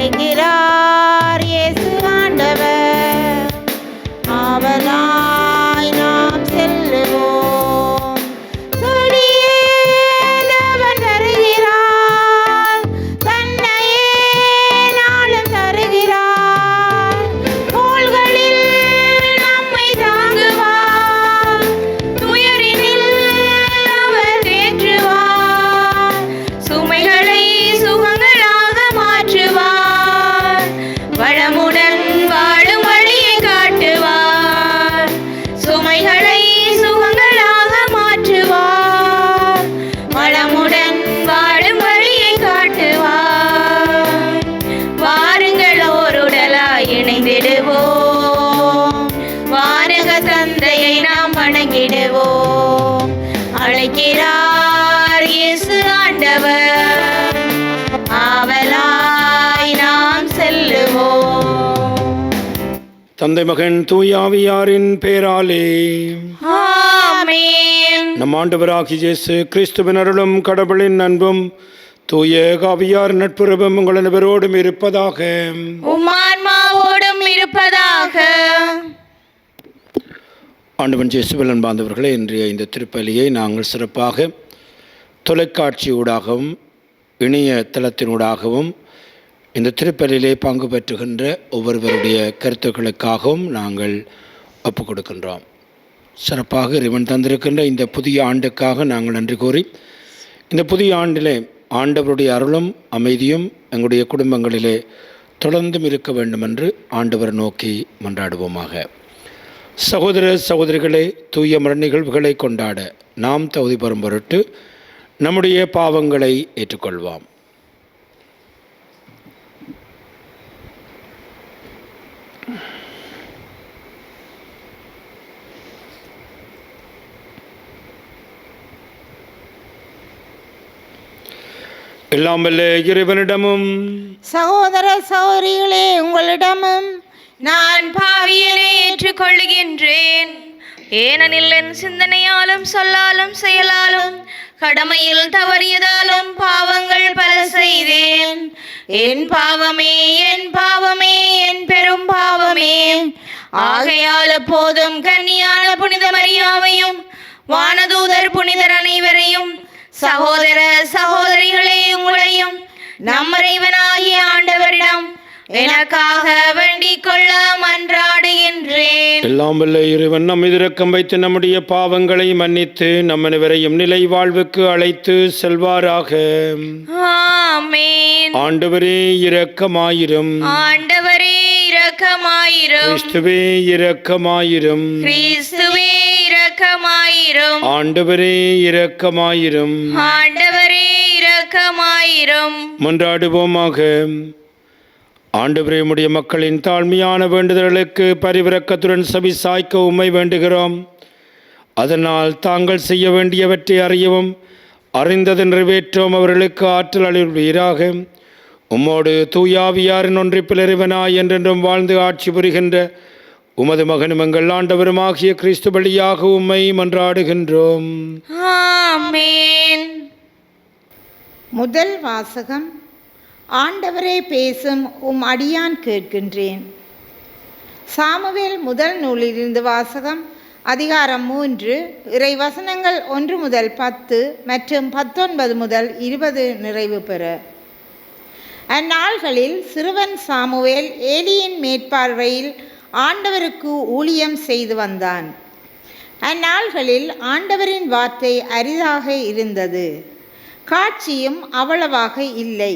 அழைக்கிறார் இயேசு ஆண்டவர். ஆவலாய் நாம் செல்லுவோம். தேடியே தேவன் வருகிறார். தன்னையே நாளும் தருகிறார். தோள்களில் நம்மை தாங்குவார். துயரினில் அவர் தேற்றுவார். சுமைகளை சுகங்களாக மாற்றுவார். வளமுடன் வாழும் வழியை காட்டுவார். சுமைகளை சுகங்களாக மாற்றுவார். வளமுடன் வாழும் வழியை காட்டுவார். வாருங்கள் ஓருடலாய் இணைந்திடுவோம். வானக தந்தையை நாம் வணங்கிடுவோம். அழைக்கிறார் இயேசு ஆண்டவர். ஆவலாய் நாம் செல்லுவோம். தந்தை மகன் தூய ஆவியாரின் பேராலே ஆமென். நம் ஆண்டவராகிய இயேசு கிறிஸ்துவின் அருளும் கடவுளின் அன்பும் தூய ஆவியார் நட்புறவும் உங்கள் அனைவரோடும் இருப்பதாக. உம்மான்மாவோடும் இருப்பதாக. ஆண்டவன் இயேசுவில் அன்பார்ந்தவர்களே, இன்றைய இந்த திருப்பலியை நாங்கள் சிறப்பாக தொலைக்காட்சியூடாகவும் இணைய தளத்தினூடாகவும் இந்த திருப்பலியிலே பங்கு பெற்றுகின்ற ஒவ்வொருவருடைய கருத்துக்களுக்காகவும் நாங்கள் ஒப்புக் கொடுக்கின்றோம். சிறப்பாக இறைவன் தந்திருக்கின்ற இந்த புதிய ஆண்டுக்காக நாங்கள் நன்றி கூறி, இந்த புதிய ஆண்டிலே ஆண்டவருடைய அருளும் அமைதியும் எங்களுடைய குடும்பங்களிலே தொடர்ந்தும் இருக்க வேண்டும் என்று ஆண்டவர் நோக்கி மன்றாடுவோமாக. சகோதர சகோதரிகளே, தூய மர நிகழ்வுகளை கொண்டாட நாம் தகுதி பெறும் பொருட்டு நம்முடைய பாவங்களை ஏற்றுக்கொள்வோம். எல்லாம் வல்ல இறைவனிடமும் சகோதர சகோதரிகளே, உங்களிடமும் நான் பாவியனை ஏற்றுக்கொள்ளுகின்றேன். ஏனெனில் என் சிந்தனையாலும் சொல்லாலும் செயலாலும் கடமையில் தவறியதாலும் பாவங்கள் பல செய்தேன். என் பாவமே, என் பாவமே, என் பெரும் பாவமே. ஆகையால் எப்போதும் கன்னியான புனித மரியாவையும் வானதூதர் புனிதர் அனைவரையும், சகோதர சகோதரிகளே உங்களையும் நம் இறைவனாகிய ஆண்டவரிடம் எனக்காக வேண்டிக் கொள்ள மன்றாடுகின்றேன். எல்லாம் வல்ல இறைவன் நம் மீது இரக்கம் வைத்து நம்முடைய பாவங்களை மன்னித்து நம் அனைவரையும் நிலை வாழ்வுக்கு அழைத்து செல்வாராக. ஆமென். ஆண்டவரே இரக்கமாயிரும். ஆண்டவரே இரக்கமாயிரும். கிறிஸ்துவே இரக்கமாயிரும். கிறிஸ்துவே இரக்கமாயிரும். ஆண்டவரே இரக்கமாயிரும். ஆண்டவரே இரக்கமாயிரும். மன்றாடுவோமாக. ஆண்டவரே, உம்முடைய மக்களின் தாழ்மையான வேண்டுதல்களுக்கு பரிவிரக்கத்துடன் செவி சாய்க்க உம்மை வேண்டுகிறோம். அதனால் தாங்கள் செய்ய வேண்டியவற்றை அறியவும் அறிந்ததை நிறைவேற்றவும் அவர்களுக்கு ஆற்றல் அளிப்பீராக. உம்மோடு தூயாவியாரின் ஒன்றிப்பில் இறைவனாய் என்றென்றும் வாழ்ந்து ஆட்சி புரிகின்ற உமது மகனும் எங்கள் ஆண்டவருமாகிய கிறிஸ்து வழியாக உம்மை மன்றாடுகின்றோம். ஆமென். முதல் வாசகம். ஆண்டவரே பேசும், உம் அடியான் கேட்கின்றேன். சாமுவேல் முதல் நூலிலிருந்து வாசகம். அதிகாரம் 3, இறை வசனங்கள் 1 முதல் 10 மற்றும் 19 முதல் 20 நிறைவு பெற. அந்நாள்களில் சிறுவன் சாமுவேல் ஏலியின் மேற்பார்வையில் ஆண்டவருக்கு ஊழியம் செய்து வந்தான். அந்நாள்களில் ஆண்டவரின் வார்த்தை அரிதாக இருந்தது, காட்சியும் அவ்வளவாக இல்லை.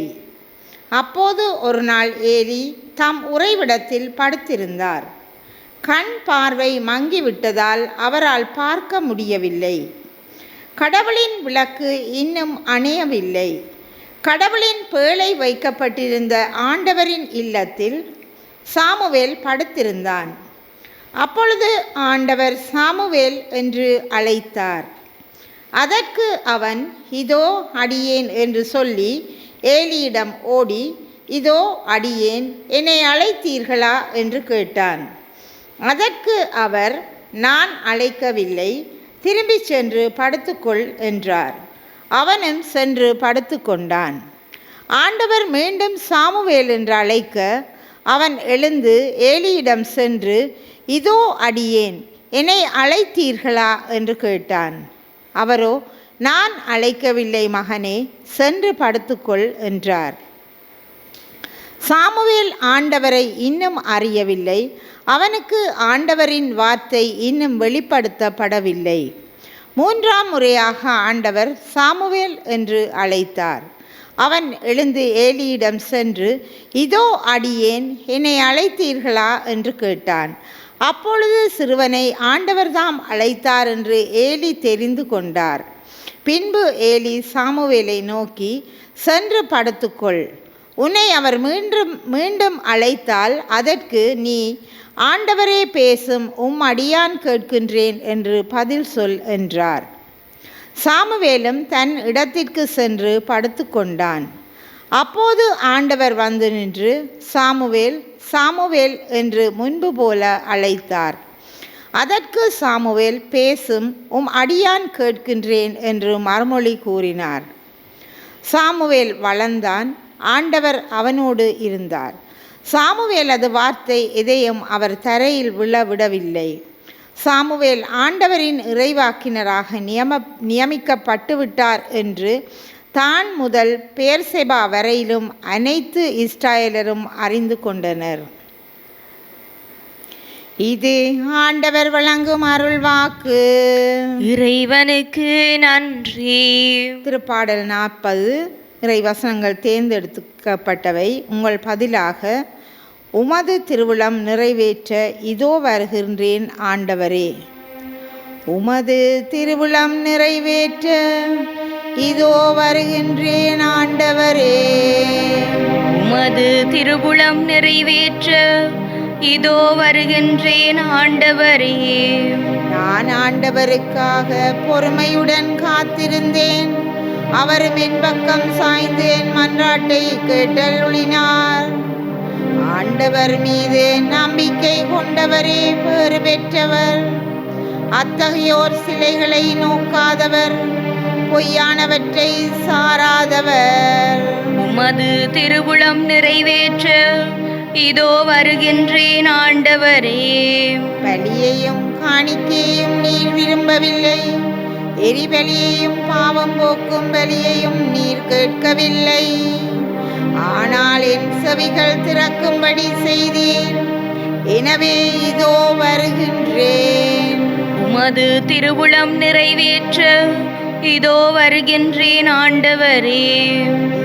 அப்போது ஒரு நாள் ஏலி தாம் உறைவிடத்தில் படுத்திருந்தார். கண் பார்வை மங்கிவிட்டதால் அவரால் பார்க்க முடியவில்லை. கடவுளின் விளக்கு இன்னும் அணையவில்லை. கடவுளின் பேழை வைக்கப்பட்டிருந்த ஆண்டவரின் இல்லத்தில் சாமுவேல் படுத்திருந்தான். அப்பொழுது ஆண்டவர் சாமுவேல் என்று அழைத்தார். அதற்கு அவன் இதோ அடியேன் என்று சொல்லி ஏலியிடம் ஓடி, இதோ அடியேன், என்னை அழைத்தீர்களா என்று கேட்டான். அதற்கு அவர், நான் அழைக்கவில்லை, திரும்பி சென்று படுத்துக்கொள் என்றார். அவனும் சென்று படுத்து கொண்டான். ஆண்டவர் மீண்டும் சாமுவேல் என்று அழைக்க அவன் எழுந்து ஏலியிடம் சென்று, இதோ அடியேன், என்னை அழைத்தீர்களா என்று கேட்டான். அவரோ, நான் அழைக்கவில்லை மகனே, சென்று படுத்துக்கொள் என்றார். சாமுவேல் ஆண்டவரை இன்னும் அறியவில்லை. அவனுக்கு ஆண்டவரின் வார்த்தை இன்னும் வெளிப்படுத்தப்படவில்லை. 3ஆம் முறையாக ஆண்டவர் சாமுவேல் என்று அழைத்தார். அவன் எழுந்து ஏலியிடம் சென்று, இதோ அடியேன், என்னை அழைத்தீர்களா என்று கேட்டான். அப்பொழுது சிறுவனை ஆண்டவர்தாம் அழைத்தார் என்று ஏலி தெரிந்து கொண்டார். பின்பு ஏலி சாமுவேலை நோக்கி, சென்று படுத்துக்கொள், உன்னை அவர் மீண்டும் அழைத்தால் அதற்கு நீ, ஆண்டவரே பேசும், அடியான் கேட்கின்றேன் என்று பதில் சொல் என்றார். சாமுவேலும் தன் இடத்திற்கு சென்று படுத்து கொண்டான். அப்போது ஆண்டவர் வந்து நின்று, சாமுவேல், சாமுவேல் என்று முன்பு போல அழைத்தார். அதற்கு சாமுவேல், பேசும், அடியான் கேட்கின்றேன் என்று மறுமொழி கூறினார். சாமுவேல் வளர்ந்தான். ஆண்டவர் அவனோடு இருந்தார். சாமுவேலது வார்த்தை எதையும் அவர் தரையில் விழவிடவில்லை. சாமுவேல் ஆண்டவரின் இறைவாக்கினராக நியமிக்கப்பட்டு விட்டார் என்று தான் முதல் பெயர்செபா வரையிலும் அனைத்து இஸ்ராயலரும் அறிந்து கொண்டனர். இது ஆண்டவர் வழங்கும் அருள்வாக்கு. இறைவனுக்கு நன்றி. திருப்பாடல் 40 இறைவசனங்கள் தேர்ந்தெடுக்கப்பட்டவை. உங்கள் பதிலாக, உமது திருவுளம் நிறைவேற்ற இதோ வருகின்றேன் ஆண்டவரே. உமது திருவுளம் நிறைவேற்ற இதோ வருகின்றேன் ஆண்டவரே. உமது திருவுளம் நிறைவேற்ற இதோ வருகின்றேன் ஆண்டவரே. நான் ஆண்டவருக்காக பொறுமையுடன் காத்திருந்தேன். அவரும் என் பக்கம் சாய்ந்து என் மன்றாட்டை கேட்டருளினார். ஆண்டவர் மீது நம்பிக்கை கொண்டவரே பேறு பெற்றவர். அத்தகையோர் சிலைகளை நோக்காதவர், பொய்யானவற்றை சாராதவர். உமது திருவுளம் நிறைவேற்ற இதோ வருகின்றேன் ஆண்டவரே. பலியையும் காணிக்கையையும் நீர் விரும்பவில்லை. எரிபலியையும் பாவம் போக்கும் பலியையும் நீர் கேட்கவில்லை. ஆனால் என் செவிகள் திறக்கும்படி செய்தீர். எனவே இதோ வருகின்றேன். உமது திருவுளம் நிறைவேற்ற இதோ வருகின்றேன் ஆண்டவரே.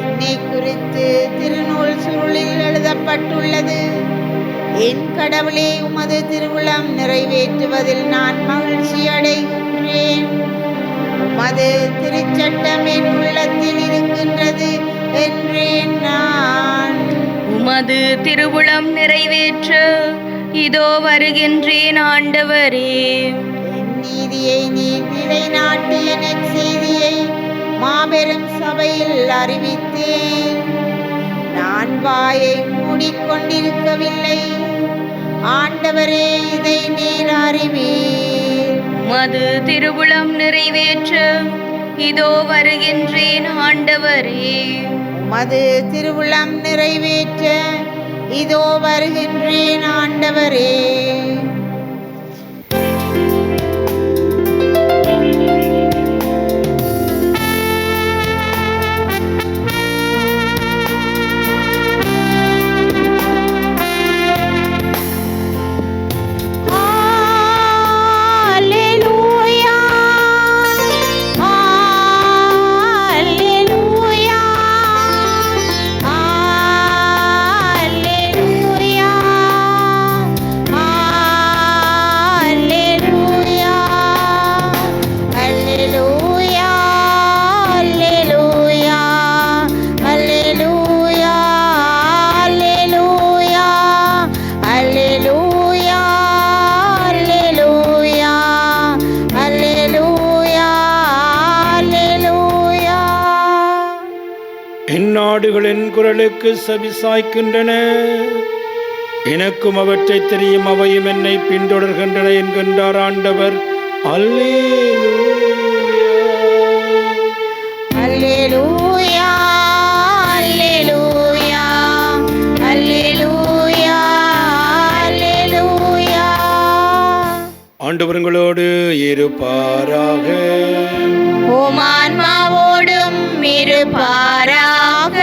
என்னை குறித்து திருநூல் சுருளில் எழுதப்பட்டுள்ளது. என் கடவுளே, உமது திருவுளம் நிறைவேற்றுவதில் நான் மகிழ்ச்சி அடைகின்றேன். உமது திருச்சட்டம் என் உள்ளத்தில் இருக்கின்றது என்றேன் நான். உமது திருவுளம் நிறைவேற்ற இதோ வருகின்றேன் ஆண்டவரே. என் நீதியை நீர் நிலைநாட்டிய நற்செய்தியை மாபெரும் சபையில் அறிவித்தேன். நான் வாயை மூடிக்கொண்டிருக்கவில்லை. ஆண்டவரே, இதை நீர் அறிவீர். உமது திருவுளம் நிறைவேற்ற இதோ வருகின்றேன் ஆண்டவரே. உமது திருவுளம் நிறைவேற்ற இதோ வருகின்றேன் ஆண்டவரே. எந்நாடுகளின் குரலுக்கு செவிசாய்க்கின்றன. எனக்கும் அவற்றை தெரியும், அவையும் என்னை பின்தொடர்கின்றன என்கின்றார் ஆண்டவர். அல்லேலூயா, அல்லேலூயா, அல்லேலூயா. ஆண்டவர்களோடு இருப்பாராக. உம் ஆன்மாவோடும் இருப்பாராக.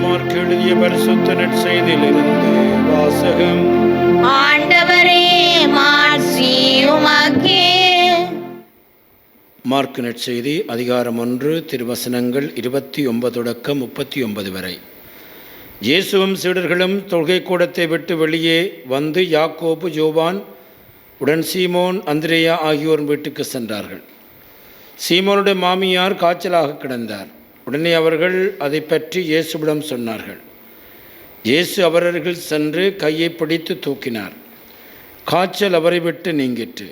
மார்க்கு எழுதிய பரிசுத்த நற்செய்தியிலிருந்து வாசகம். ஆண்டவரே மாட்சி உமக்கே. மார்க்கு நற்செய்தி அதிகாரம் 1 திருவசனங்கள் 29 தொடக்கம் 39 வரை. இயேசுவும் சீடர்களும் தொழுகை கூடத்தை விட்டு வெளியே வந்து யாக்கோபு, யோவான் உடன் சீமோன், அந்திரேயா ஆகியோர் வீட்டுக்கு சென்றார்கள். சீமோனுடைய மாமியார் காய்ச்சலாக கிடந்தார். உடனே அவர்கள் அதை பற்றி இயேசுவிடம் சொன்னார்கள். இயேசு அவர்கள் சென்று கையை பிடித்து தூக்கினார். காய்ச்சல் அவரை விட்டு நீங்கிற்று.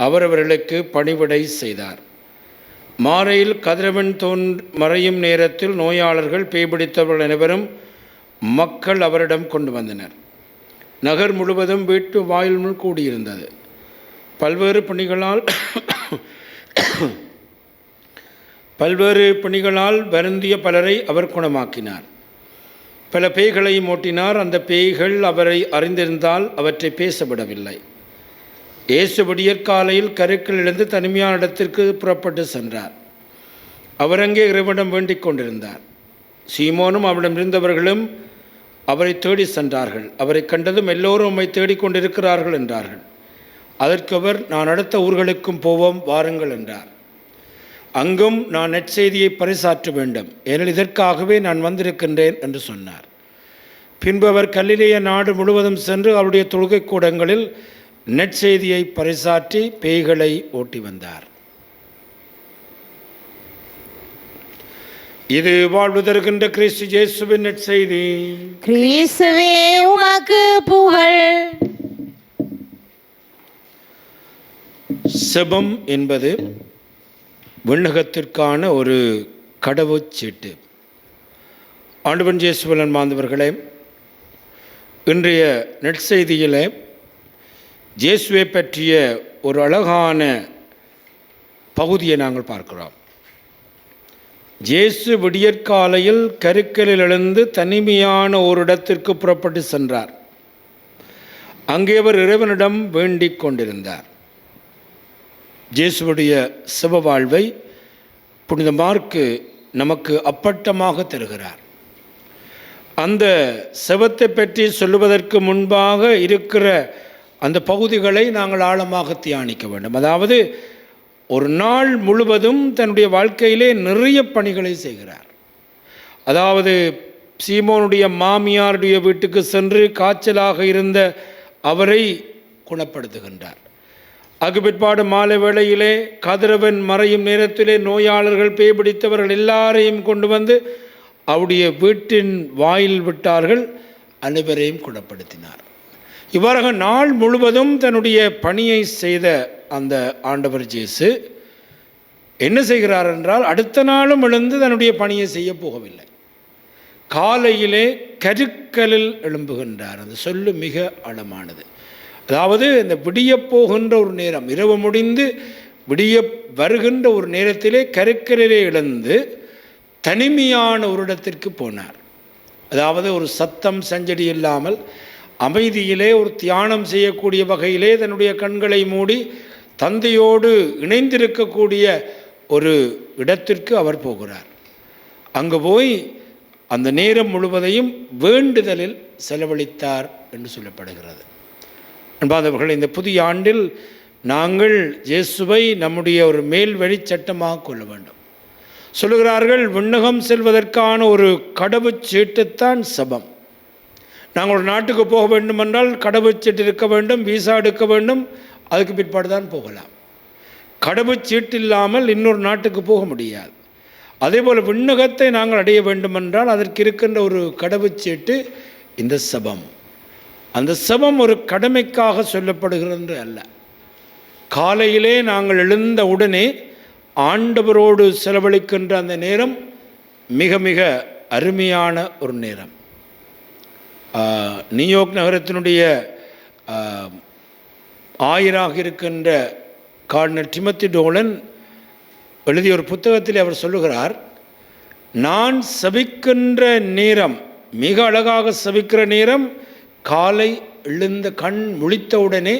அவர் அவர்களுக்கு பணிவிடை செய்தார். மாலையில் கதிரவன் மறையும் நேரத்தில் நோயாளர்கள், பேய்பிடித்தவர்கள் அனைவரும் மக்கள் அவரிடம் கொண்டு வந்தனர். நகர் முழுவதும் வீட்டு வாயில் முன் கூடியிருந்தது. பல்வேறு பணிகளால் வருந்திய பலரை அவர் குணமாக்கினார். பல பேய்களையும் ஓட்டினார். அந்த பேய்கள் அவரை அறிந்திருந்தால் அவற்றை பேசவிடவில்லை. இயேசு விடியற்காலையில் கருக்களிலிருந்து தனிமையான இடத்திற்கு புறப்பட்டு சென்றார். அவர் அங்கே இறைவனிடம் வேண்டிக் கொண்டிருந்தார். சீமோனும் அவரிடம் இருந்தவர்களும் அவரை தேடி சென்றார்கள். அவரை கண்டதும் எல்லோரும் உம்மை தேடிக்கொண்டிருக்கிறார்கள் என்றார்கள். அதற்கு அவர், நான் அடுத்த ஊர்களுக்கும் போவோம், வாருங்கள் என்றார். அங்கும் நான் நற்செய்தியை பறைசாற்ற வேண்டும், ஏனெனில் இதற்காகவே நான் வந்திருக்கின்றேன் என்று சொன்னார். பின்பு அவர் கலிலேய நாடு முழுவதும் சென்று அவருடைய தொழுகை கூடங்களில் நற்செய்தியை பறைசாற்றி பேய்களை ஓட்டி வந்தார். இது வாழ்வு தருகின்ற கிறிஸ்து இயேசுவின் நற்செய்தி. கிறிஸ்துவே உமக்கு புகழ். செபம் என்பது விண்ணகத்திற்கான ஒரு கடவுச்சீட்டு. ஆண்டவன் இயேசுவின் மாந்தவர்களே, இன்றைய நற்செய்தியில் இயேசுவை பற்றிய ஒரு அழகான பகுதியை நாங்கள் பார்க்கிறோம். இயேசு விடியற்காலையில் கருக்கலில் எழுந்து தனிமையான ஒரு இடத்திற்கு புறப்பட்டு சென்றார். அங்கே அவர் இறைவனிடம் வேண்டிக் கொண்டிருந்தார். இயேசுவுடைய சிவ வாழ்வை புனித மார்க்கு நமக்கு அப்பட்டமாக தருகிறார். அந்த சிவத்தை பற்றி சொல்லுவதற்கு முன்பாக இருக்கிற அந்த பகுதிகளை நாங்கள் ஆழமாக தியானிக்க வேண்டும். அதாவது ஒரு நாள் முழுவதும் தன்னுடைய வாழ்க்கையிலே நிறைய பணிகளை செய்கிறார். அதாவது சீமோனுடைய மாமியாருடைய வீட்டுக்கு சென்று காய்ச்சலாக இருந்த அவரை குணப்படுத்துகின்றார். அதுக்கு பிற்பாடு மாலை வேளையிலே கதிரவன் மறையும் நேரத்திலே நோயாளர்கள், பேய்பிடித்தவர்கள் எல்லாரையும் கொண்டு வந்து அவருடைய வீட்டின் வாயில் விட்டார்கள். அனைவரையும் குணப்படுத்தினார். இவ்வாறாக நாள் முழுவதும் தன்னுடைய பணியை செய்த அந்த ஆண்டவர் இயேசு என்ன செய்கிறார் என்றால், அடுத்த நாளும் எழுந்து தன்னுடைய பணியை செய்ய போகவில்லை. காலையிலே கருக்கலில் எழும்புகின்றார். அந்த சொல்லு மிக ஆழமானது. அதாவது இந்த விடிய போகின்ற ஒரு நேரம், இரவு முடிந்து விடிய வருகின்ற ஒரு நேரத்திலே கருக்கலிலே எழுந்து தனிமையான ஒரு இடத்திற்கு போனார். அதாவது ஒரு சத்தம் சஞ்சடி இல்லாமல் அமைதியிலே ஒரு தியானம் செய்யக்கூடிய வகையிலே தன்னுடைய கண்களை மூடி தந்தையோடு இணைந்திருக்கக்கூடிய ஒரு இடத்திற்கு அவர் போகிறார். அங்கு போய் அந்த நேரம் முழுவதையும் வேண்டுதலில் செலவழித்தார் என்று சொல்லப்படுகிறது. அன்பாதவர்கள், இந்த புதிய ஆண்டில் நாங்கள் இயேசுவை நம்முடைய ஒரு மேல் வழிச்சட்டமாக கொள்ள வேண்டும். சொல்லுகிறார்கள், விண்ணகம் செல்வதற்கான ஒரு கடவுச்சீட்டுத்தான் சபம். நாங்கள் ஒரு நாட்டுக்கு போக வேண்டுமென்றால் கடவுச்சீட்டு இருக்க வேண்டும், விசா எடுக்க வேண்டும், அதுக்கு பிற்பாடு தான் போகலாம். கடவுச்சீட்டு இல்லாமல் இன்னொரு நாட்டுக்கு போக முடியாது. அதேபோல் விண்ணகத்தை நாங்கள் அடைய வேண்டுமென்றால் அதற்கு இருக்கின்ற ஒரு கடவுச்சீட்டு இந்த சபம். அந்த சபம் ஒரு கடமைக்காக சொல்லப்படுகிறது அல்ல. காலையிலே நாங்கள் எழுந்த உடனே ஆண்டவரோடு செலவழிக்கின்ற அந்த நேரம் மிக மிக அருமையான ஒரு நேரம். நியூயார்க் நகரத்தினுடைய ஆயராக இருக்கின்ற கார்டினல் டிமோத்தி டோலன் எழுதிய ஒரு புத்தகத்தில் அவர் சொல்லுகிறார், நான் சபிக்கின்ற நேரம், மிக அழகாக சபிக்கிற நேரம் காலை எழுந்த கண் முழித்தவுடனே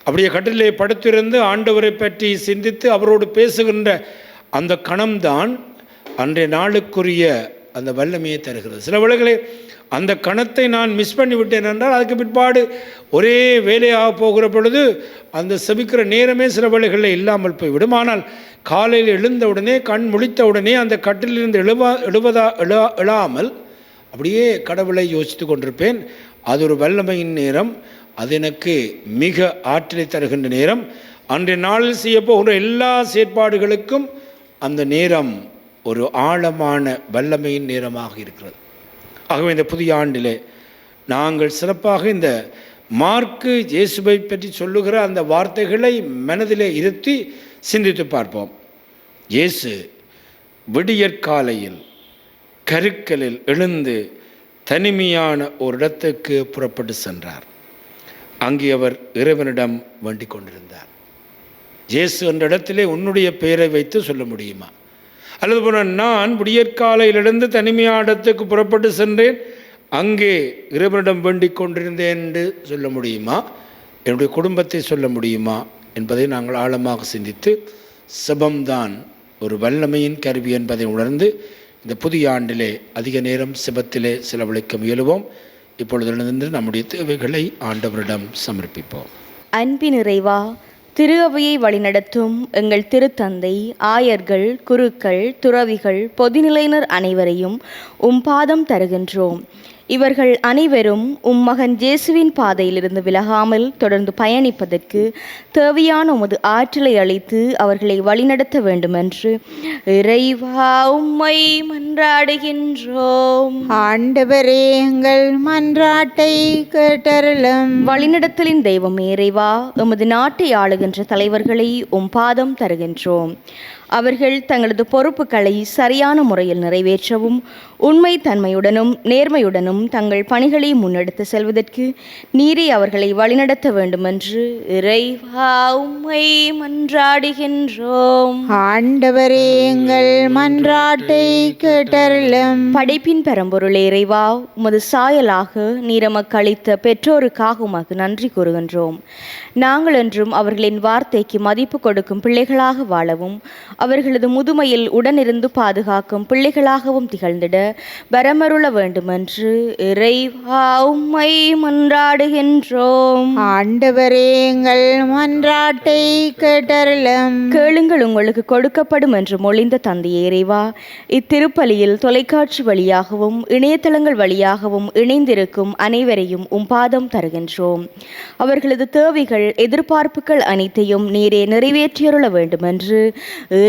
அப்படியே கட்டிலே படுத்திருந்து ஆண்டவரை பற்றி சிந்தித்து அவரோடு பேசுகின்ற அந்த கணம்தான் அன்றைய நாளுக்குரிய அந்த வல்லமையை தருகிறது. சில வேளைகளில் அந்த கணத்தை நான் மிஸ் பண்ணி விட்டேன் என்றால் அதுக்கு பிற்பாடு ஒரே வேலையாக போகிற பொழுது அந்த செபிக்கிற நேரமே சில வேளைகளில் இல்லாமல் போய்விடும். ஆனால் காலையில் எழுந்தவுடனே கண் முழித்தவுடனே அந்த கட்டிலிருந்து எழாமல் அப்படியே கடவுளை யோசித்து கொண்டிருப்பேன். அது ஒரு வல்லமையின் நேரம், அது எனக்கு மிக ஆற்றலை தருகின்ற நேரம். அன்றைய நாளில் செய்ய போகிற எல்லா செயற்பாடுகளுக்கும் அந்த நேரம் ஒரு ஆழமான வல்லமையின் நேரமாக இருக்கிறது. ஆகவே இந்த புதிய ஆண்டிலே நாங்கள் சிறப்பாக இந்த மார்க்கு இயேசுவை பற்றி சொல்லுகிற அந்த வார்த்தைகளை மனதிலே இருத்தி சிந்தித்து பார்ப்போம். இயேசு விடியற்காலையில் கருக்கலில் எழுந்து தனிமையான ஒரு இடத்துக்கு புறப்பட்டு சென்றார். அங்கே அவர் இறைவனிடம் வேண்டிக் கொண்டிருந்தார். இயேசு என்ற இடத்திலே உன்னுடைய பெயரை வைத்து சொல்ல முடியுமா? அல்லது போன நான் விடியற்காலையிலிருந்து தனிமையான இடத்துக்கு புறப்பட்டு சென்றேன், அங்கே இறைவனிடம் வேண்டிக் கொண்டிருந்தேன் என்று சொல்ல முடியுமா? என்னுடைய குடும்பத்தை சொல்ல முடியுமா என்பதை நாங்கள் ஆழமாக சிந்தித்து, செபம்தான் ஒரு வல்லமையின் கருவி என்பதை உணர்ந்து இந்த புதிய ஆண்டிலே அதிக நேரம் செபத்திலே செலவழிக்க முயலுவோம். இப்பொழுதிலிருந்து நம்முடைய தேவைகளை ஆண்டவரிடம் சமர்ப்பிப்போம். அன்பின் இறைவா, திரு அவையை வழிநடத்தும் எங்கள் திருத்தந்தை, ஆயர்கள், குருக்கள், துறவிகள், பொதுநிலையினர் அனைவரையும் உம் பாதம் தருகின்றோம். இவர்கள் அனைவரும் உம் மகன் இயேசுவின் பாதையிலிருந்து விலகாமல் தொடர்ந்து பயணிப்பதற்கு தேவையான உமது ஆற்றலை அளித்து அவர்களை வழிநடத்த வேண்டுமென்று இறைவா உம்மை மன்றாடுகின்றோம். ஆண்டவரே, எங்கள் மன்றாட்டை கேட்டருளும். வழிநடத்தலின் தெய்வம் இறைவா, எமது நாட்டை ஆளுகின்ற தலைவர்களை உம் பாதம் தருகின்றோம். அவர்கள் தங்களது பொறுப்புகளை சரியான முறையில் நிறைவேற்றவும் உண்மை தன்மையுடனும் நேர்மையுடனும் தங்கள் பணிகளை முன்னெடுத்து செல்வதற்கு நீரே அவர்களை வழிநடத்த வேண்டுமென்று இறைவா உம்மை மன்றாடுகின்றோம். ஆண்டவரே, எங்கள் மன்றாட்டை கேட்டருளும். படைப்பின் பெரம்பொருளே இறைவா, உமது சாயலாக நீர் எமக்கு அளித்த பெற்றோருக்காக உமக்கு நன்றி கூறுகின்றோம். நாங்கள் என்றும் அவர்களின் வார்த்தைக்கு மதிப்பு கொடுக்கும் பிள்ளைகளாக வாழவும் அவர்களது முதுமையில் உடனிருந்து பாதுகாக்கும் பிள்ளைகளாகவும் திகழ்ந்திட வரமருள வேண்டுமென்று இறைவா உம்மை மன்றாடுகின்றோம். ஆண்டவரே, எங்கள் மன்றாட்டை கேட்டருளும். கேளுங்கள் உங்களுக்கு கொடுக்கப்படும் என்று மொழிந்த தந்தையே இறைவா, இத்திருப்பலியில் தொலைக்காட்சி வழியாகவும் இணையதளங்கள் வழியாகவும் இணைந்திருக்கும் அனைவரையும் உம் பாதம் தருகின்றோம். அவர்களது தேவைகள் எதிர்பார்ப்புகள் அனைத்தையும் நீரே நிறைவேற்றியருள வேண்டுமென்று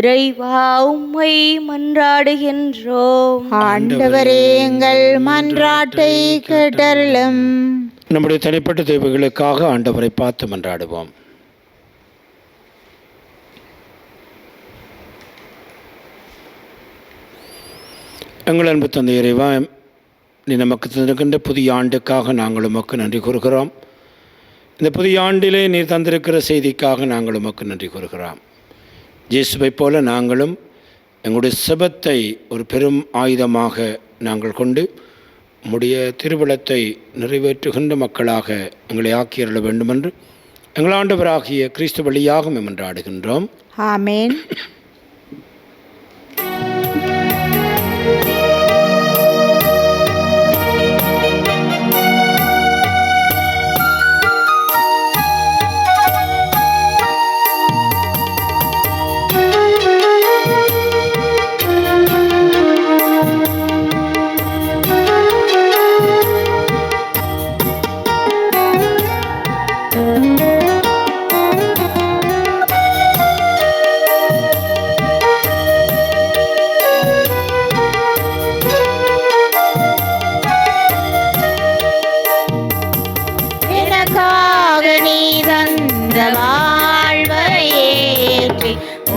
இறைவா உம்மை மன்றாடுகின்றோம். ஆண்டவரே, எங்கள் மன்றாட்டை கேட்டருளும். நம்முடைய தனிப்பட்ட தேவைகளுக்காக ஆண்டவரை பார்த்து மன்றாடுவோம். எங்கள் அன்பு தந்தை இறைவா, நீ நமக்கு தந்திருக்கின்ற புதிய ஆண்டுக்காக நாங்கள் உமக்கு நன்றி கூறுகிறோம். இந்த புதிய ஆண்டிலே நீர் தந்திருக்கிற செய்திக்காக நாங்கள் உமக்கு நன்றி கூறுகிறோம். இயேசுவை போல நாங்களும் எங்களுடைய செபத்தை ஒரு பெரும் ஆயுதமாக நாங்கள் கொண்டு உம்முடைய திருவிழத்தை நிறைவேற்றுகின்ற மக்களாக எங்களை ஆக்கியருள வேண்டுமென்று எங்கள் ஆண்டவராகிய கிறிஸ்து வழியாக மன்றாடுகின்றோம். ஆமேன்.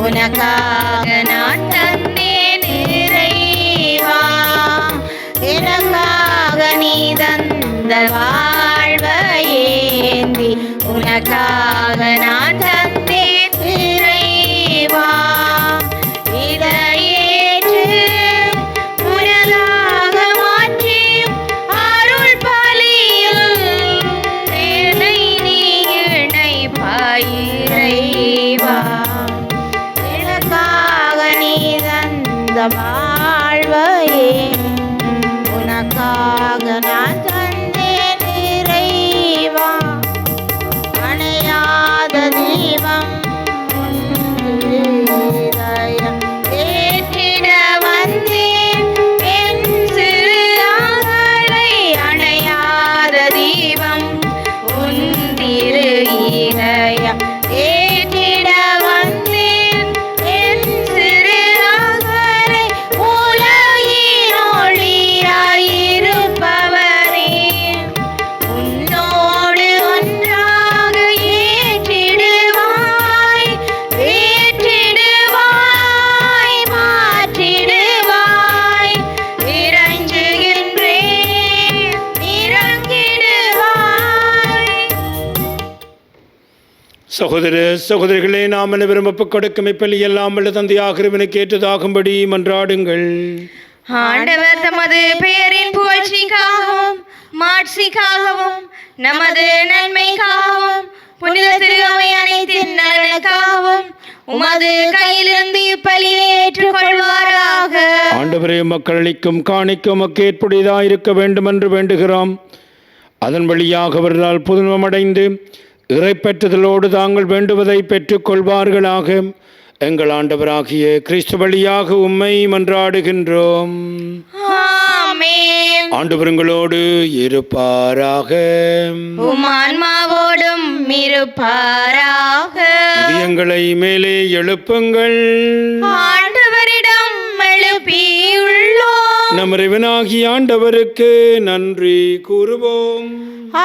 உனக்காக நான் தந்தேன் இறைவா, எனக்காக நீ தந்த வாழ்வையேந்தி உனக்காக நான் தந்தேன் இறைவா. இதையேற்று உனதாக மாற்றி அருள் பலியில் என்னை நீ இணைப்பாய் இதயம் ஏற்றிட வந்தேன் என் சிறு அகரை உலகின் ஒளியாயிருப்பவரே உன்னோடு ஒன்றாக ஏற்றிடுவாய் ஏற்றிடுவாய் மாற்றிடுவாய் இறங்குகின்றேன் இறங்கிடுவாய். சகோதர சகோதரிகளே, நாம் அனைவரும் ஒப்புக் கொடுக்கும் இப்பலி எல்லாம் வல்ல தந்தையாக இறைவனுக்கு ஏற்றதாகும்படி மன்றாடுங்கள். ஆண்டவர் தமது பெயரின் புகழ்ச்சிக்காகவும் மாட்சிக்காகவும் நமது நன்மைக்காகவும் புனித திருவை அனைத்தின் நலனுக்காகவும் உமது கையிலிருந்து இப்பலியை ஏற்றுக்கொள்வாராக. ஆண்டவரே, மக்கள் அளிக்கும் காணிக்க உமக்கு ஏற்புடையதாக இருக்க வேண்டும் என்று வேண்டுகிறோம். அதன் வழியாக அவர்களால் புதுமடைந்து இறைப்பற்றுதலோடு தாங்கள் வேண்டுவதை பெற்றுக்கொள்வார்களாக. எங்கள் ஆண்டவராகிய கிறிஸ்து வழியாக உம்மை மன்றாடுகின்றோம். ஆமென். ஆண்டவர்களோடு இருப்பாராக. உம் ஆன்மாவோடும் இருப்பாராக. இதயங்களை மேலே எழுப்புங்கள். ஆண்டவரிடம் எழுப்பியுள்ளோம். நம் இறைவனாகிய ஆண்டவருக்கு நன்றி கூறுவோம்.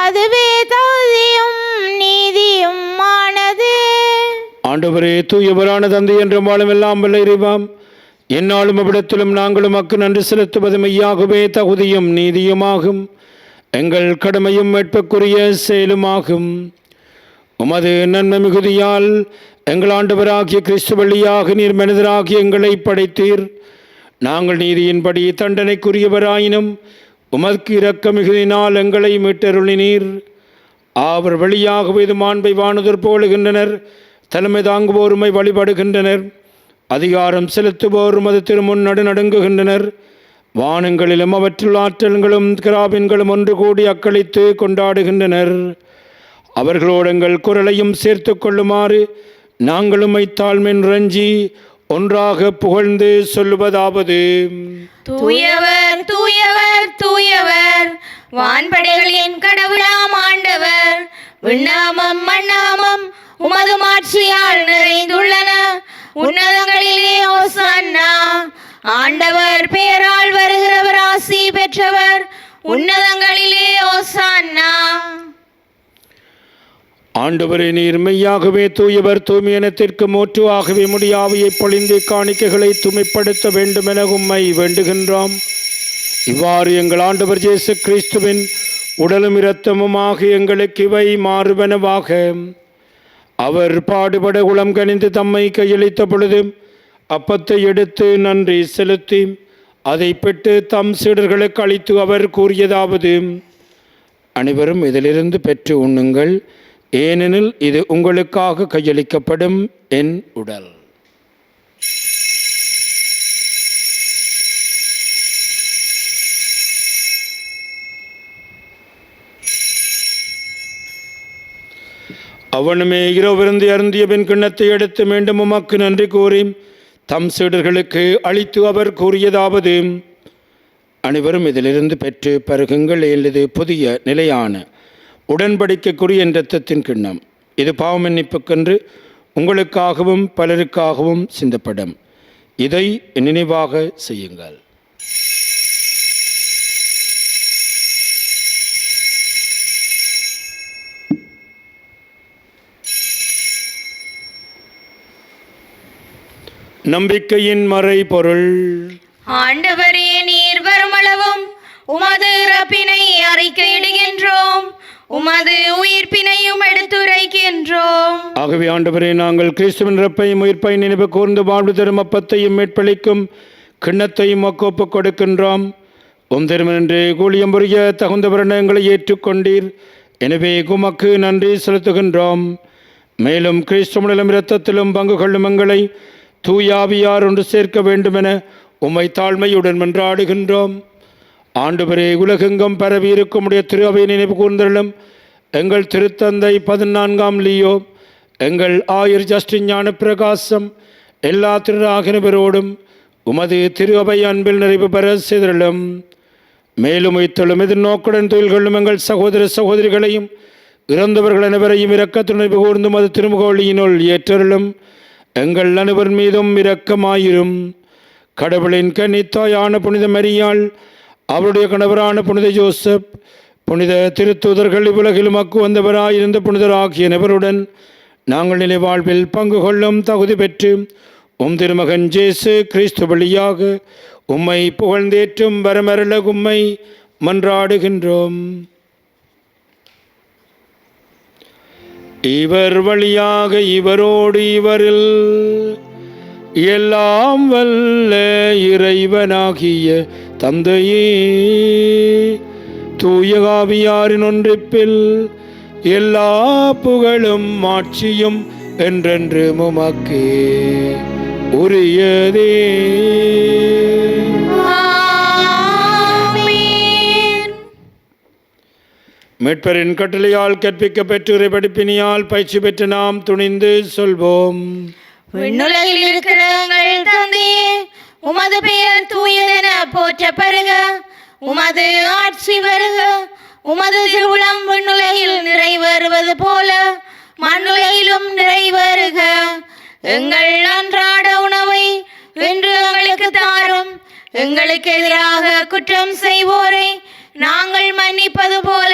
அதுவே தகுதியும் நீதியும் ஆனது. ஆண்டவரே, தூயவரான தந்தை என்று வாழும் எல்லாம் வல்ல இறைவாம், எந்நாளும் அவ்விடத்திலும் நாங்களும் மக்கு நன்றி செலுத்துவது மெய்யாகவே தகுதியும் நீதியுமாகும். எங்கள் கடமையும் மீட்புக்குரிய செயலுமாகும். உமது நன்மை மிகுதியால் எங்கள் ஆண்டவராகிய கிறிஸ்து வழியாக நீர் மனிதராகி எங்களை படைத்தீர். நாங்கள் நீதியின்படி தண்டனைக்குரியவராயினும் உமக்கு இரக்க மிகுதியினால் எங்களை மீட்டருளினீர். அவர் வழியாகவே இது மாண்பை வானுதர் போலுகின்றனர். தலைமை தாங்குவோருமை வழிபடுகின்றனர். அதிகாரம் செலுத்துவோர் உமது திருமுன் நடுநடுங்குகின்றனர். வானங்களிலும் அவற்றுள் ஆற்றல்களும் கிராபின்களும் ஒன்று கூடி அக்களித்து கொண்டாடுகின்றனர். அவர்களோடு எங்கள் குரலையும் சேர்த்து கொள்ளுமாறு நாங்களும் தாழ்மென் ரஞ்சி ஒன்றாக புகழ்ந்து சொல்லுவதாவது: தூயவர் தூயவர் தூயவர், வான்படைகளின் கடவுளாம் ஆண்டவர். விண்ணாமம் மண்ணாமம் உமது மாட்சியால் நிறைந்துள்ளன. உன்னதங்களிலே ஓசன்னா. ஆண்டவர் பெயரால் வருகிறவர் ஆசி பெற்றவர். உன்னதங்களிலே ஓசன்னா. ஆண்டவரே, நீர் மெய்யாகவே தூயவர். தூய்மையினத்திற்கு மூற்றுவாகவே முடியாவையை பொழிந்து காணிக்கைகளை தூய்மைப்படுத்த வேண்டுமென உம்மை வேண்டுகின்றோம். இவ்வாறு எங்கள் ஆண்டவர் இயேசு கிறிஸ்துவின் உடலும் இரத்தமுமாக எங்களுக்கு இவை மாறுவனவாக. அவர் பாடுபட உளம் கனிந்து தம்மை கையளித்த பொழுது அப்பத்தை எடுத்து நன்றி செலுத்தி அதை பெற்று தம் சீடர்களுக்கு அளித்து அவர் கூறியதாவது: அனைவரும் இதிலிருந்து பெற்று உண்ணுங்கள், ஏனெனில் இது உங்களுக்காக கையளிக்கப்படும் என் உடல். அவனுமே இரவிருந்து அருந்திய பின் கிண்ணத்தை எடுத்து மீண்டும் உமக்கு நன்றி கூறி தம் சீடர்களுக்கு அளித்து அவர் கூறியதாவது: அனைவரும் இதிலிருந்து பெற்று பருகுங்கள், இது புதிய நிலையான உடன்படிக்கைக்குரிய இரத்தத்தின் கிண்ணம். இது பாவமன்னிப்புக்கென்று உங்களுக்காகவும் பலருக்காகவும் சிந்தப்படும். இதை நினைவாக செய்யுங்கள். நம்பிக்கையின் மறை பொருள். ஆண்டவரே, நீர் வருமளவும் உமது இறப்பினை அறிக்கையிடுகின்றோம், உமது உயிர்ப்பினையும் எடுத்துரைக்கின்றோம். ஆகவே ஆண்டவரே, நாங்கள் கிறிஸ்துவின் இறப்பையும் உயிர்ப்பை நினைவு கூர்ந்து வாழ்வு தரும் அப்பத்தையும் மீட்பளிக்கும் கிண்ணத்தையும் ஒப்புக் கொடுக்கின்றோம். உம் திருமணன்று கூலியம் புரிய தகுந்த வருடங்களை ஏற்றுக்கொண்டீர். எனவே உமக்கு நன்றி செலுத்துகின்றோம். மேலும் கிறிஸ்துவிலும் இரத்தத்திலும் பங்கு கொள்ளும் எங்களை தூயாவியார் ஒன்று சேர்க்க வேண்டுமென உம்மை தாழ்மையுடன் மன்றாடுகின்றோம். ஆண்டவரே, உலகெங்கும் பரவி இருக்கும் உடைய திருவை நினைவு கூர்ந்தருளும். எங்கள் திருத்தந்தை 14ஆம் லியோ, எங்கள் ஆயர் ஜஸ்டின் ஞான பிரகாசம், எல்லா திருராகினவரோடும் உமது திரு அவை அன்பில் நிறைவு பெற செய்தருளும். மேலும் உயிர்த்தெழும் எதிர்நோக்குடன் தொழில் கொள்ளும் எங்கள் சகோதர சகோதரிகளையும் இறந்தவர்கள் அனைவரையும் இரக்கத்துணை கூர்ந்தும் அது திருமுகொழியினுள் ஏற்றருளும். எங்கள் அனைவர் மீதும் இரக்கமாயிரும். கடவுளின் கன்னித்தாயான புனித மரியாள், அவருடைய கணவரான புனித ஜோசப், புனித திருத்தூதர்கள், இவ்வுலகில் மக்கு வந்தவராயிருந்த புனிதராகிய நபருடன் நாங்கள் நிலை வாழ்வில் பங்கு கொள்ளும் தகுதி பெற்று திருமகன் ஜேசு கிறிஸ்து வழியாக உம்மை புகழ்ந்தேற்றும் வரமருள உம்மை மன்றாடுகின்றோம். இவர் வழியாக இவரோடு இவரில் எல்லாம் வல்ல இறைவனாகிய தந்தையே, தூய ஆவியாரின் ஒன்றிப்பில் எல்லா புகழும் ஆட்சியும் என்றென்று உமக்கே உரியதே. மீட்பரின் கட்டளையால் கற்பிக்க பெற்று இறைபடிப்பினியால் பயிற்சி பெற்று நாம் துணிந்து சொல்வோம். விண்ணுலகில் இருக்கிற எங்கள் தந்தையே, உமது பெயர் தூயதென போற்ற பெறுக. உமது ஆட்சி வருக. உமது திருவுளம் விண்ணுலகில் நிறைவேறுவது போல மண்ணுலகிலும் நிறைவேறுக. எங்கள் அன்றாட உணவை இன்று எங்களுக்கு தாரும். எங்களுக்கு எதிராக குற்றம் செய்வோரை நாங்கள் மன்னிப்பது போல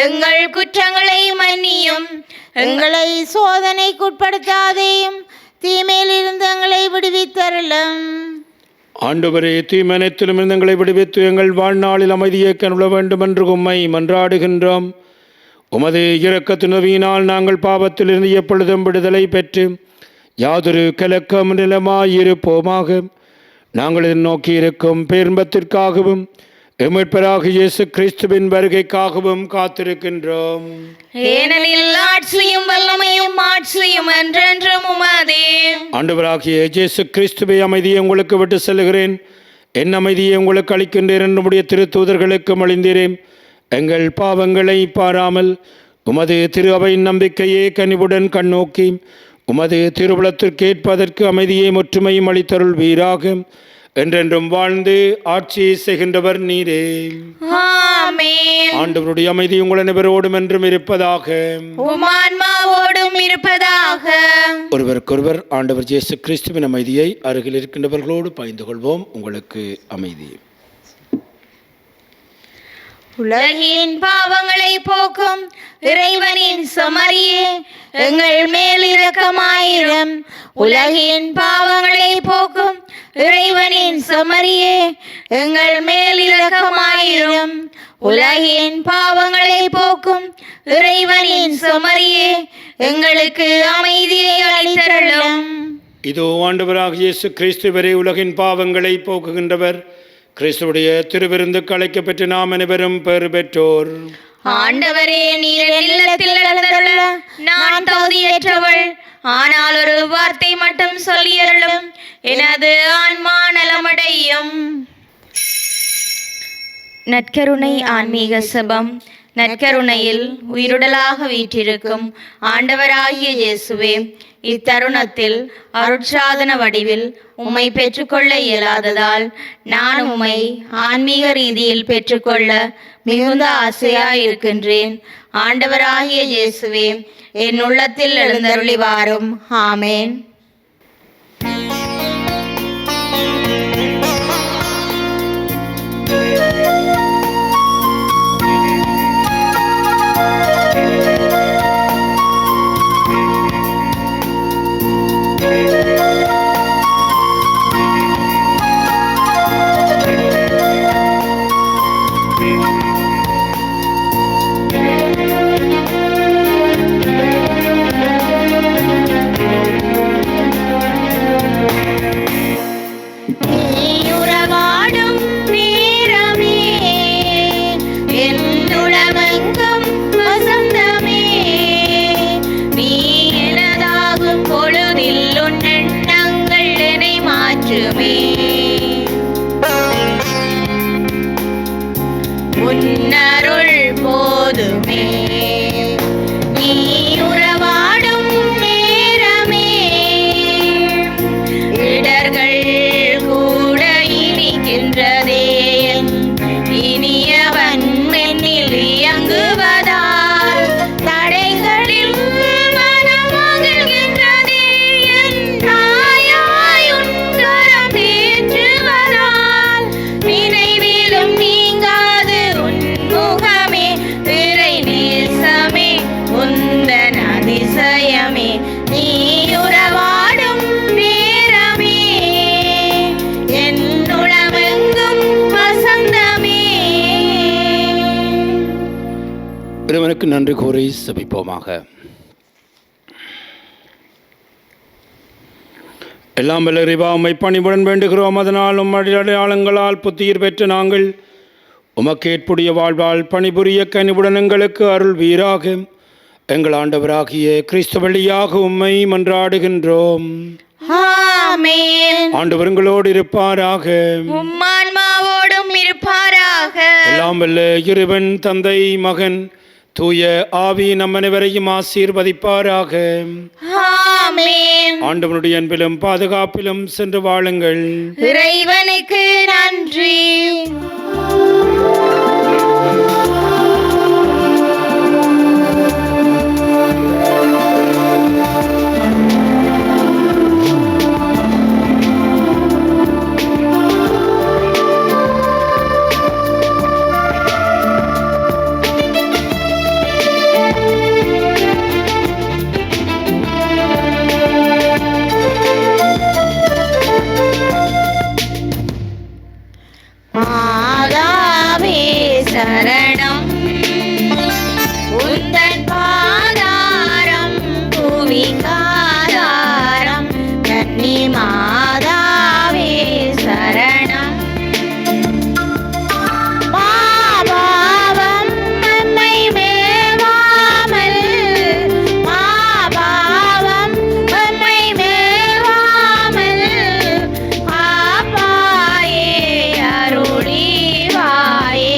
எங்கள் குற்றங்களை மன்னியும். எங்களை சோதனைக்குட்படுத்தாதேயும், தீமையில் இருந்து எங்களை விடுவித்தருளும். ஆண்டவரே, தீமனைத்திலும் இருந்து எங்களை விடுவித்து எங்கள் வாழ்நாளில் அமைதியை கருள வேண்டும் என்று உம்மை மன்றாடுகின்றோம். உமது இரக்கத்துணர்வியினால் நாங்கள் பாவத்திலிருந்து எப்பொழுதும் விடுதலை பெற்று யாதொரு கலக்கம் நிலமாயிருப்போமாக. நாங்கள் இதை நோக்கி இருக்கும் பேர்பத்திற்காகவும் எமட்பராக இயேசு கிறிஸ்துவின் வருகைக்காகவும் காத்திருக்கின்றோம். ஏனெனில் ஆட்சியும் வல்லமையும் மாட்சியும் என்றென்றும் உமதே. ஆண்டவராகிய இயேசு கிறிஸ்துவை அமைதியை உங்களுக்கு விட்டு செல்கிறேன், என் அமைதியை உங்களுக்கு அளிக்கின்றேன் என்னுடைய திருத்தூதர்களுக்கு அளிந்தீரேன். எங்கள் பாவங்களை பாராமல் உமது திரு அவையின் நம்பிக்கையே கனிவுடன் கண்ணோக்கி உமது திருவுளத்திற்கு ஏற்பதற்கு அமைதியை ஒற்றுமையும் அளித்தருள் வீராக. என்றென்றும் வாழ்ந்து ஆட்சி செய்கின்றவர் நீரே. ஆமென். ஆண்டவருடைய அமைதி உங்கள் அனைவரோடும் என்றும் இருப்பதாக. உம் ஆன்மாவோடும் இருப்பதாக. ஒருவருக்கொருவர் ஆண்டவர் இயேசு கிறிஸ்துவின் அமைதியை அருகில் இருக்கின்றவர்களோடு பகிர்ந்து கொள்வோம். உங்களுக்கு அமைதி. உலகின் பாவங்களை போக்கும் இறைவனின் செம்மறியே, எங்கள் மேல் இரக்கமாயிரும். உலகின் பாவங்களை போக்கும் இறைவனின் செம்மறியே, எங்கள் மேல் இரக்கமாயிரும். உலகின் பாவங்களை போக்கும் இறைவனின் செம்மறியே, எங்களுக்கு அமைதியை அளித்தருளும். இதோ ஆண்டவராகிய இயேசு கிறிஸ்துவரே, உலகின் பாவங்களை போக்குகின்றவர். கிறிஸ்துவுடைய திருவிருந்துக்கு அழைக்கப்பெற்று நாம் அனைவரும் பெறு பெற்றோர். ஆண்டவரே, நீர் இல்லத்தில் எழுந்தருள நான் தகுதியற்றவள். ஆனால் ஒரு வார்த்தை மட்டும் சொல்லியருளும், எனது ஆன்மா நலமடையும். நற்கருணை ஆன்மீக சபம். நற்கருணையில் உயிருடலாக வீற்றிருக்கும் ஆண்டவராகிய இயேசுவே, இத்தருணத்தில் அருட்சாதன வடிவில் உம்மை பெற்றுக்கொள்ள இயலாததால் நான் உம்மை ஆன்மீக ரீதியில் பெற்றுக்கொள்ள மிகுந்த ஆசையாயிருக்கின்றேன். ஆண்டவராகிய இயேசுவே, என் உள்ளத்தில் எழுந்தருளி வாரும். ஆமேன். உன்னருள் போதுமே, நீ உறவாடும் நேரமே, இடர்கள் கூட இனிக்கின்றதே, இனியவன் மென்னில் இயங்குவதால் அவனுக்கு நன்றி கூறி செபிப்போமாக. எல்லாம் வல்ல இறைவா, உம்மை பணிவுடன் வேண்டுகிறோம். அதனால் அடையாளங்களால் புத்துயிர் பெற்ற நாங்கள் உமக்கு ஏற்புடைய வாழ்வால் பணிபுரிய கனிவுடன் எங்களுக்கு அருள் வீராக. எங்கள் ஆண்டவராகிய கிறிஸ்து வழியாக உம்மை மன்றாடுகின்றோம். ஆமென். ஆண்டவர் உங்களோடு இருப்பாராக, உம்மான்மாவோடும் இருப்பாராக. எல்லாம் வல்ல இறைவன் தந்தை, மகன், தூய ஆவி நம் அனைவரையும் ஆசீர்வதிப்பாராக. ஆமென். ஆண்டவனுடைய அன்பிலும் பாதுகாப்பிலும் சென்று வாழுங்கள். இறைவனுக்கு நன்றி. மாதாவே சரணம், உந்தன் பாதாரம் புவிக்காதாரம். கன்னி மாதாவே சரணம். மாபாவம் நம்மை மேவாமல், மாபாவம் நம்மை மேவாமல் காப்பாயே அருளிவாயே.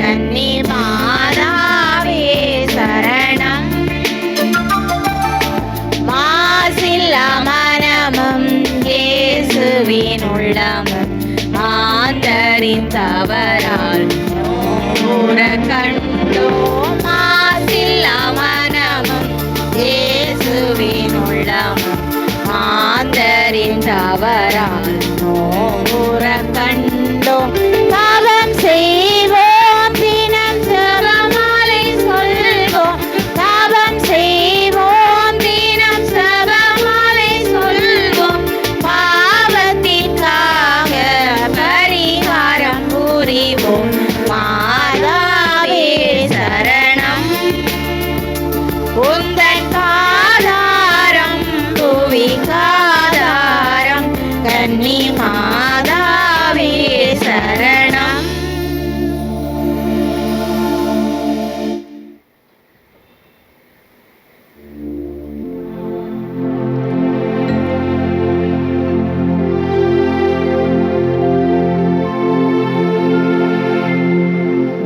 கன்னி மாதாவே சரணம். மாசில்லா மனமும் இயேசுவின் உள்ளமும் மாந்தறிந்தவரால் நூற கண்டோம். மாசில்லா மனமும் இயேசுவின் உள்ளமும் மாந்தறிந்தவரால் நூற கண்டோம். பாவம் செய்வோம் தினம் ஜெபமாலை சொல்வோம். பாவம் செய்வோம் தினம் ஜெபமாலை சொல்வோம். பாவத்திற்காக பரிகாரம் புரிவோம். மாதாவே சரணம், உந்தன் பாதாரம் புவிக்காதாரம். கன்னி மாதாவே சரணம்.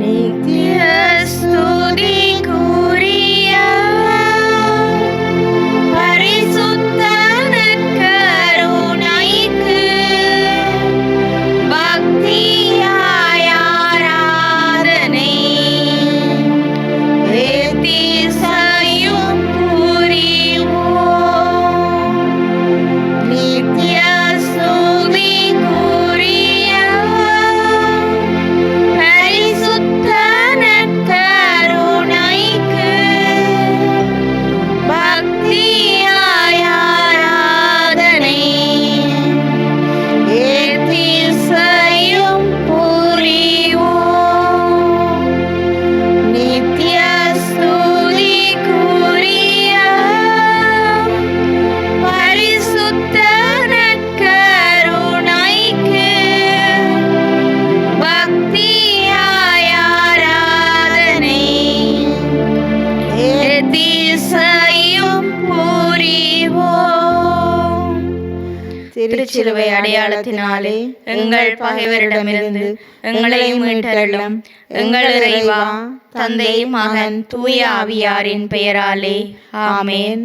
நித்திய ஸ்துதிக்குரிய பரிசுத்த நற்கருணைக்கு பக்தியாய் ஆராதனை எத்திசையும் புரிவோம். நித்திய ஸ்துதிக்குரிய பரிசுத்த நற்கருணைக்கு பக்தியாய் ஆராதனை எத்திசையும் புரிவோம். நித்திய ஸ்துதிக்குரிய பரிசுத்த நற்கருணைக்கு பக்தியாய் ஆராதனை எத்திசையும் புரிவோம். திருச்சிலுவை அடையாளத்தினாலே எங்கள் பகைவரிடமிருந்து எங்களை மீட்டருளும். எங்கள் இறைவா, தந்தை, மகன், தூய ஆவியாரின் பெயராலே ஆமென்.